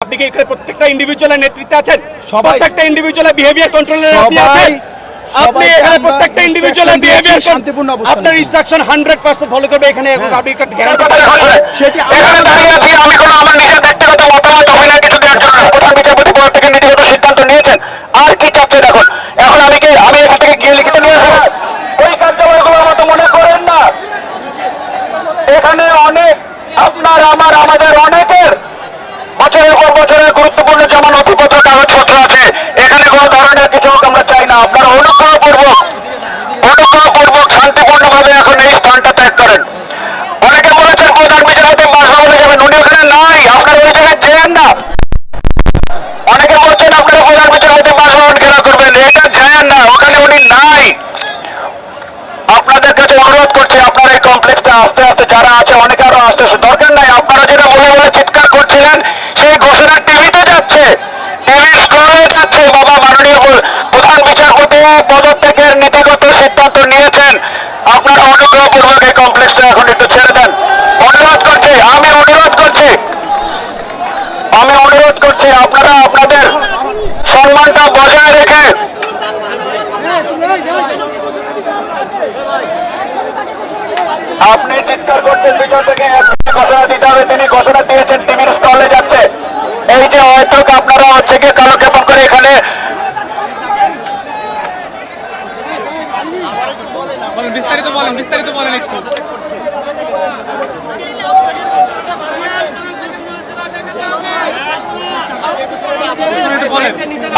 আপনি কি এখানে প্রত্যেকটা ইন্ডিভিজুয়ালের নেতৃত্বে আছেন? প্রত্যেকটা ইন্ডিভিজুয়ালের বিহেভিয়ার কন্ট্রোলের আপনি আছেন? আপনি এখানে প্রত্যেকটা ইন্ডিভিজুয়ালের বিহেভিয়ার শান্তিপূর্ণ অবস্থান, আপনার ইনস্ট্রাকশন 100% ফলো করবে। এখানে আপনি গ্যারান্টি সেটি এখানে দাঁড়িয়ে আছি আমি কোনো আমার নিজের ব্যক্তিগত মতামত হবে না কিছু দেওয়ার জন্য। প্রধান বিচারপতি পদ থেকে নীতিগত সিদ্ধান্ত নিয়েছেন, আর কি চাচ্ছেন এখন? এখন আমি এখান থেকে গিয়ে লিখিত নিয়ে আসবো ওই কার্যালয়গুলো মতো মনে করেন না। এখানে অনেক আপনার আমার আমাদের অনেকের বছরের পর বছরের গুরুত্বপূর্ণ যেমন নথিপত্র কাগজপত্র আছে, এখানে কোনো ধরনের কিছু আমরা চাই না। আপনারা অনুগ্রহপূর্বক শান্তিপূর্ণভাবে এখন এই স্থানটা ত্যাগ করেন। অনেকে বলেছেন প্রধান বিচারপতি বাসভবনে যাবেন, উনি ওখানে নাই, আপনারা ওই জায়গায় যেন না। অনেকে বলছেন আপনারা প্রধান বিচারপতি বাসভবন ঘেরাও করবেন, এটা যায় না, ওখানে উনি নাই। আপনাদের কাছে অনুরোধ করছি আপনারা এই কমপ্লেক্সটা আস্তে আস্তে যারা আছে অনেকে আরো আস্তে আস্তে দরকার নাই। আপনারা যেটা বলে বলে চিৎকার করছিলেন সেই ঘোষণা টিভিতে যাচ্ছে, টিভির স্ক্রলে যাচ্ছে। বাবা মাননীয় প্রধান বিচারপতি পদত্যাগের নীতিগত সিদ্ধান্ত নিয়েছেন, আপনারা অনুগ্রহপূর্বক এই কমপ্লেক্সটা এখন একটু ছেড়ে দেন। অনুরোধ করছি, আমি অনুরোধ করছি আপনারা আপনাদের সম্মানটা বজায় রেখে আপনি চিৎকার করছেন পিছন থেকে ঘোষণা দিতে হবে। তিনি ঘোষণা দিয়েছেন, টিভির স্টলে যাচ্ছে। এই যে হয়তো আপনারা হচ্ছে গিয়ে কালক্ষেপণ করে এখানে বিস্তারিত বলেন একটু।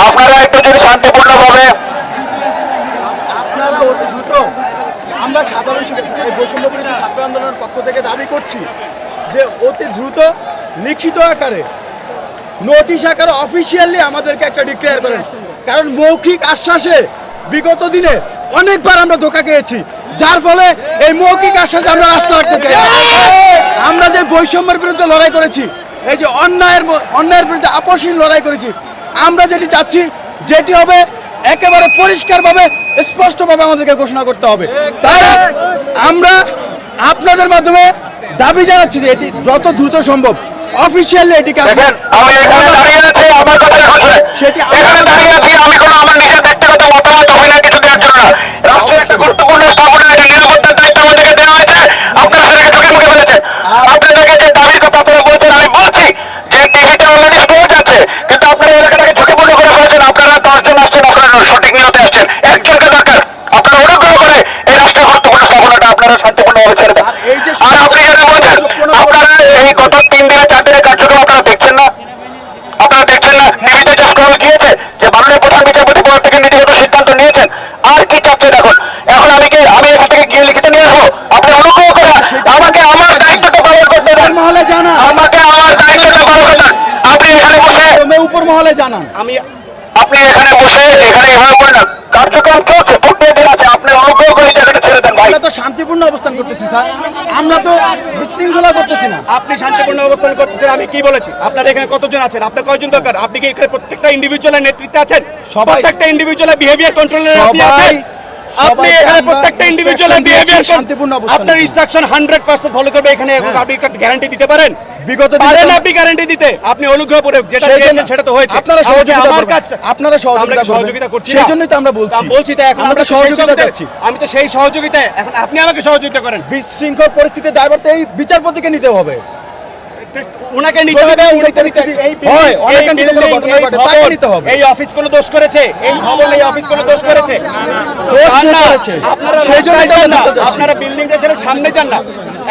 আপনারা একটু যদি শান্তিপূর্ণভাবে আপনারা অতি দ্রুত, আমরা সাধারণ এই বৈষম্য বিরোধী ছাত্র আন্দোলনের পক্ষ থেকে দাবি করছি যে অতি দ্রুত লিখিত আকারে নোটিশ আকারে অফিসিয়ালি আমাদেরকে একটা ডিক্লেয়ার করেন। কারণ মৌখিক আশ্বাসে বিগত দিনে অনেকবার আমরা ধোঁকা খেয়েছি, যার ফলে এই মৌখিক আশ্বাসে আমরা রাস্তা রাখতে চাই। আমরা যে বৈষম্যের বিরুদ্ধে লড়াই করেছি, এই যে অন্যায়ের বিরুদ্ধে আপসহীন লড়াই করেছি, আমরা যেটি চাচ্ছি যেটি হবে একেবারে পরিষ্কারভাবে স্পষ্টভাবে আমাদেরকে ঘোষণা করতে হবে। তাই আমরা আপনাদের মাধ্যমে দাবি জানাচ্ছি যে এটি যত দ্রুত সম্ভব অফিসিয়ালি এটিকে আমি এখানে দাঁড়িয়ে আছি, আমার কথা এখন শুনে এখানে দাঁড়িয়ে আছি আমি কোনো আমার নিজের ব্যক্তিগত মতামত হবে না কিছু দেওয়ার জন্য। রাষ্ট্রের একটা গুরুত্বপূর্ণ স্থাপনা, একটা নিরাপত্তার দায়িত্ব আমাদেরকে দেওয়া হয়েছে, আপনারা সেটাকে ঝুঁকি মুখে ফেলেছেন। আপনাদেরকে যে দাবির কথা আপনারা বলছেন, আমি বলছি যে টিভিতে অলরেডি পৌঁছে যাচ্ছে, কিন্তু আপনারা এলাকাটাকে ঝুঁকিপূর্ণ করে ফেলেছেন। আপনারা 10 জন আসছেন, আপনারা সঠিক নিয়তে আসছেন, একজনকে দরকার। আপনারা অনুগ্রহ করে এই রাষ্ট্রের গুরুত্বপূর্ণ স্থাপনাটা আপনারা শান্তিপূর্ণভাবে ছেড়ে দেন। আর আপনি যেটা বলছেন, আপনারা এই গত 3 দিনে 4 দিনের কার্যক্রম আপনারা দেখছেন না, টিভিতে যে স্ক্রল গিয়েছে যে মাননীয় প্রধান বিচারপতি পদ থেকে নীতিগত সিদ্ধান্ত নিয়েছেন, আর কি চাচ্ছেন এখন? এখন আমি এখান থেকে গিয়ে লিখিত নিয়ে আসবো। আপনি অনুগ্রহ করে আমাকে আমার দায়িত্বটা পালন করতে দেন, মহলে জানান, আমাকে আমার দায়িত্বটা পালন করতে দেন। আপনি এখানে বসে উপর মহলে জানান, আপনি এখানে বসে এখানে এভাবে করেন না, কার্যক্রম চলছে, প্রত্যেক দিন আছে, আপনি অনুগ্রহ করে জায়গাটা ছেড়ে দেন ভাই। আমরা তো শান্তিপূর্ণ অবস্থান করতেছি স্যার, আমরা তো বিশৃঙ্খলা করতেছি না। আপনি শান্তিপূর্ণ অবস্থান করতেছেন, আমি কি বলেছি? আপনার এখানে কতজন আছেন? আপনার কয়জন দরকার? আপনি কি এখানে প্রত্যেকটা ইন্ডিভিজুয়ালের নেতৃত্বে আছেন? প্রত্যেকটা ইন্ডিভিজুয়ালের বিহেভিয়ার কন্ট্রোলের আপনি আছেন? আপনি এখানে প্রত্যেকটা ইন্ডিভিজুয়ালের বিহেভিয়ার শান্তিপূর্ণ অবস্থান, আপনার ইনস্ট্রাকশন 100% ফলো করবে। এখানে আপনি গ্যারান্টি দিতে পারেন? বিগত পারেন আপনি গ্যারান্টি দিতে? আপনি অনুগ্রহ করে যেটা চেয়েছেন সেটা তো হয়েছে। আপনারা সহযোগিতা আমার কাজটা আপনারা সহযোগিতা করছি, সেই জন্যই তো আমরা বলছি তো এখন আমরা সহযোগিতা চাচ্ছি। আমি তো সেই সহযোগিতায়, এখন আপনি আমাকে সহযোগিতা করেন। বিশৃঙ্খল পরিস্থিতির দায়ভার তো এই বিচারপতিকে নিতে হবে, ওনাকে নিতে হবে। এই অফিস কোনো দোষ করেছে? এই ভবন, এই অফিস কোনো দোষ করেছে? আপনারা বিল্ডিংটা ছেড়ে সামনে যান না।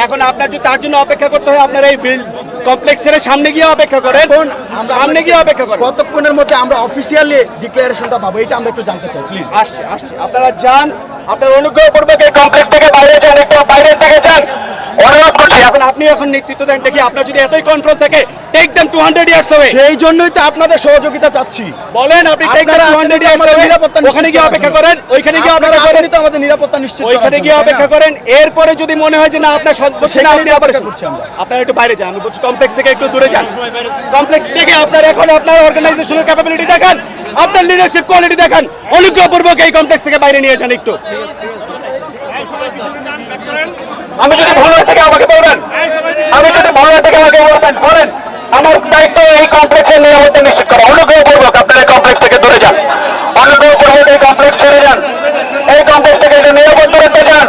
এখন আপনার যদি তার জন্য অপেক্ষা করতে হয়, আপনারা এই কমপ্লেক্স ছেড়ে সামনে গিয়ে অপেক্ষা করেন। সামনে গিয়ে অপেক্ষা করেন। কতক্ষণের মধ্যে আমরা অফিসিয়ালি ডিক্লারেশনটা পাবো, এটা আমরা একটু জানতে চাই প্লিজ। আসছে আপনারা যান, আপনার অনুগ্রহ করবে কমপ্লেক্স থেকে বাইরে যান, একটু বাইরের থেকে যান, অনুরোধ করছি। এখন আপনি এখন নেতৃত্ব দেন, দেখি আপনার যদি এতই কন্ট্রোল থাকে, টেক দেম 200 ইয়ার্স অ্যাওয়ে। সেই জন্যই তো আপনাদের সহযোগিতা চাচ্ছি। বলেন আপনি টেক দেম 200 ইয়ার্স অ্যাওয়ে, ওখানে গিয়ে অপেক্ষা করেন, ওইখানে গিয়ে অপেক্ষা করেন, তো আমাদের নিরাপত্তা নিশ্চিত, ওইখানে গিয়ে অপেক্ষা করেন। এরপরে যদি মনে হয় যে না আপনার সর্বোচ্চ না, আপনি আবার আপনারা একটু বাইরে যান। আমি বলছি কমপ্লেক্স থেকে একটু দূরে যান। কমপ্লেক্স থেকে আপনার এখন আপনার অর্গানাইজেশনাল ক্যাপাবিলিটি দেখান, আপনার লিডারশিপ কোয়ালিটি দেখান। অনুগ্রহপূর্বক এই কমপ্লেক্স থেকে বাইরে নিয়ে যান একটু। আমি যদি ভুল হয়ে থাকে আমাকে বলবেন, আমি যদি ভুল হয়ে থাকে আমাকে বলবেন, বলেন। আমার দায়িত্ব এই কমপ্লেক্সের নিরাপত্তা নিশ্চিত করা। অনুগ্রহ পূর্বক আপনারা কমপ্লেক্স থেকে দূরে যান, অনুগ্রহ পূর্বক এই কমপ্লেক্স ছেড়ে যান, এই কমপ্লেক্স থেকে একটু নিরাপদ দূরত্বে যান।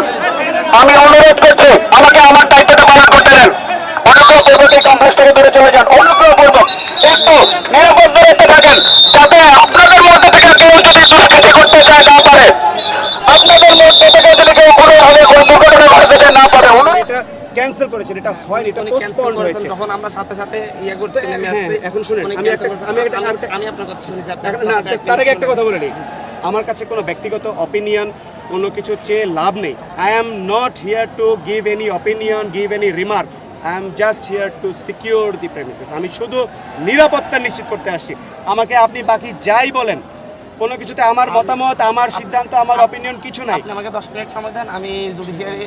আমি অনুরোধ করছি আমাকে আমার দায়িত্বটা পালন করতে দেন। অনুগ্রহ পূর্বক এই কমপ্লেক্স থেকে দূরে চলে যান, অনুগ্রহ পূর্বক একটু নিরাপদ দূরত্বে থাকেন, যাতে আপনাদের মধ্যে থেকে কেউ যদি দুষ্কৃতি করতে চায় না পারে, আপনাদের মধ্যে থেকে যদি কেউ কোনো ভাবে কোনো দুর্ঘটনা ঘটাতে চায় না পারে। এটা ক্যান্সেল করেছেন, এটা হয়নি, এটা পোস্টপন্ড হয়েছে। যখন আমরা সাথে সাথে ইয়ে করতে নেমে হ্যাঁ, আসছি, এখন শুনেন, উনি আমি cancel একটা- করেছেন। আমি আপনার কথা শুনেছি, না, তার আগে একটা কথা বলে নিই। আমার কাছে কোনো ব্যক্তিগত অপিনিয়ন, কোনো কিছু চেয়ে লাভ নেই। I am not here to give any opinion, give any remark. I am just here to secure the premises. আমি শুধু নিরাপত্তা নিশ্চিত করতে আসছি। আমাকে আপনি বাকি যাই বলেন, কোনো কিছুতে আমার মতামত, আমার সিদ্ধান্ত, আমার অপিনিয়ন কিছু নাই। আপনি আমাকে 10 মিনিট সময় দেন, আমি জুডিশিয়ারি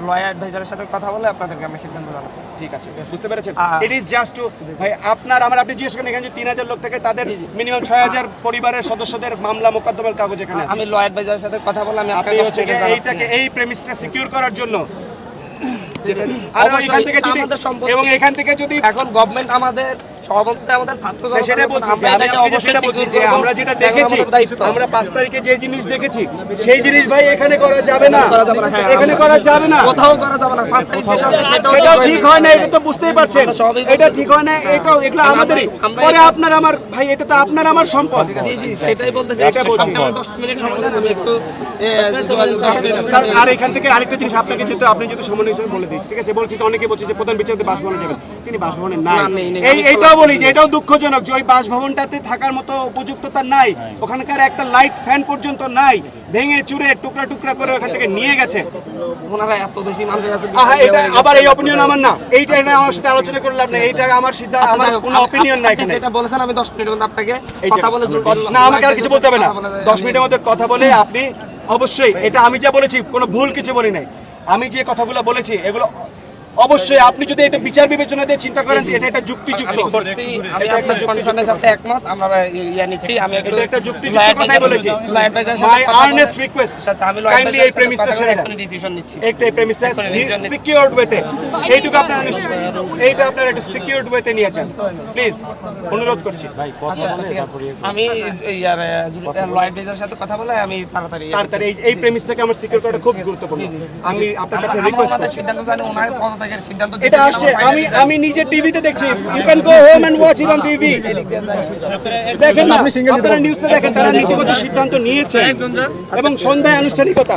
লয়ার অ্যাডভাইজারের সাথে কথা বলে আপনাদেরকে আমি সিদ্ধান্ত জানাচ্ছি। ঠিক আছে, বুঝতে পেরেছেন? আ- ইট ইজ জাস্ট টু ভাই আপনার আমার আপনি জিজ্ঞেস করেন, এখানে যে 3000 লোক থাকে তাদের মিনিমাম 6000 পরিবারের সদস্যদের মামলা মোকদ্দমার কাগজ এখানে আছে। আমি লয়ার অ্যাডভাইজারের সাথে কথা বলে আমি আপনি আপনাকে 10 হচ্ছে মিনিটে গিয়ে জানাচ্ছি। এইটাকে এই প্রেমিসটা সিকিউর করার জন্য আর অবশ্যই, এখান থেকে যদি আমাদের সম্পত্তি- এবং এখান থেকে যদি এখন গভর্নমেন্ট আমাদের সভাপতি আমাদের ছাত্র না, সেটা বলছি যে আমি আপনাকে সেটা বলছি যে আমরা যেটা দেখেছি, আমরা 5 তারিখে যে জিনিস দেখেছি সেই জিনিস ভাই এখানে করা যাবে না, এখানে করা যাবে না। কোথাও করা যাবে না। 5 তারিখ যেটা আছে সেটাও ঠিক হয় না, এটা তো বুঝতেই পারছেন। এটা ঠিক হয় না, এটাও এগুলো আমাদেরই। পরে আপনার আমার ভাই, এটা তো আপনার আমার সম্পদ। জি জি সেটাই বলতেছি। এটা বলছি। 10 মিনিট সময় দেন, আমি একটু আর এখান থেকে আরেকটা জিনিস আপনাকে যেহেতু আপনি যেহেতু সমন্বয় হিসেবে বলে দিচ্ছি, ঠিক আছে? বলছি তো অনেকে বলছে যে প্রধান বিচারপতি বাসভবনে যাবেন, তিনি বাসভবনে নাই। না, নেই, নেই। এইটাও বলি যে এটাও দুঃখজনক যে ওই বাসভবনটাতে থাকার মতো উপযুক্ততা নাই, ওখানকার একটা লাইট ফ্যান পর্যন্ত নাই, ভেঙে চুরে টুকরা টুকরা করে ওখান থেকে নিয়ে গেছে। ওনারা এত বেশি মানুষের কাছে আহা, এটা আবার এই অপিনিয়ন আমার না, এইটা এটা আমার সাথে আলোচনা করে লাভ নেই, এইটা আমার সিদ্ধান্ত, আচ্ছা, আমার যাই হোক, কোনো অপিনিয়ন নাই এখানে। যেটা বলেছেন আমি 10 মিনিটের মধ্যে আপনাকে এইটা- কথা বলে না, আমাকে আর কিছু বলতে হবে না। 10 মিনিটের মধ্যে কথা বলে আপনি অবশ্যই, এটা আমি যা বলেছি কোনো ভুল কিছু বলি নাই। আমি যে কথাগুলো বলেছি এগুলো অবশ্যই আপনি যদি এটা বিচার বিবেচনা দিয়ে চিন্তা করেন যে এটা একটা যুক্তিযুক্ত, আমি করছি, আমি এটা একটা আপনার যুক্তিযুক্ত কনসার্নের সাথে একমত। আমরা ইয়া নিচ্ছি, আমি একটু এটা একটা যুক্তিযুক্ত কথাই বলেছি। লয়ার অ্যাডভাইজারের মাই সাথে কথা বলে- আর্নেস্ট রিকোয়েস্ট, আচ্ছা, আমি লয়ার কাইন্ডলি এই অ্যাডভাইজারের সাথে প্রেমিসটা কথা ছেড়ে বলে দেন। একটা ডিসিশন নিচ্ছি। একটা এই প্রেমিসটা এখন decision নিচ্ছি। সিকিউরড ওয়েতে, এইটুকু আপনারা এইটা আপনারা একটু সিকিউরড ওয়েতে নিয়ে যান প্লিজ, অনুরোধ করছি। আচ্ছা আচ্ছা ঠিক আছে। আমি ইয়ার লয়ার অ্যাডভাইজারের সাথে কথা বলে আমি তাড়াতাড়ি তাড়াতাড়ি এই প্রেমিসটাকে আমার সিকিউর করাটা খুব গুরুত্বপূর্ণ। আমি আপনার কাছে রিকোয়েস্ট আমাদের করছি। সিদ্ধান্ত জানি, ওনার পদত্যাগের সিদ্ধান্ত এটা দিয়েছেন, আসছে, আমার আমি আমি নিজে টিভিতে দেখছি, you can go home and watch it on TV. দেখেন না, আপনারা নিউজে দেখেন, তারা নীতিগত সিদ্ধান্ত নিয়েছে এবং সন্ধ্যায় আনুষ্ঠানিকতা।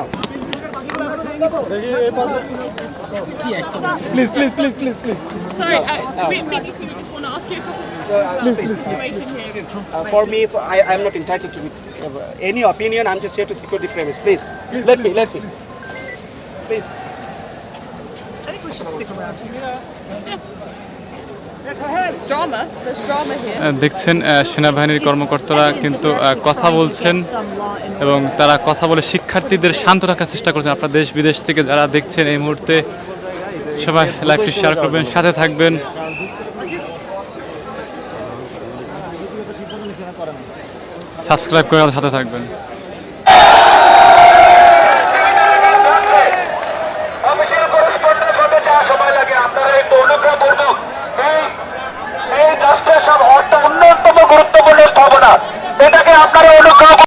Please please please please please Sorry, BBC, we just want to ask you a couple of situation here. For me, I am not entitled to any opinion. I'm just here to secure the premise. Please, let me. Please. I think we should stick around. Drama. There's drama here. দেখছেন সেনাবাহিনীর কর্মকর্তারা কিন্তু কথা বলছেন এবং তারা কথা বলে শিক্ষার্থীদের শান্ত রাখার চেষ্টা করছেন। আপনারা দেশ বিদেশ থেকে যারা দেখছেন এই মুহূর্তে সবাই লাইভটি শেয়ার করবেন, সাথে থাকবেন। সাবস্ক্রাইব করে সাথে থাকবেন।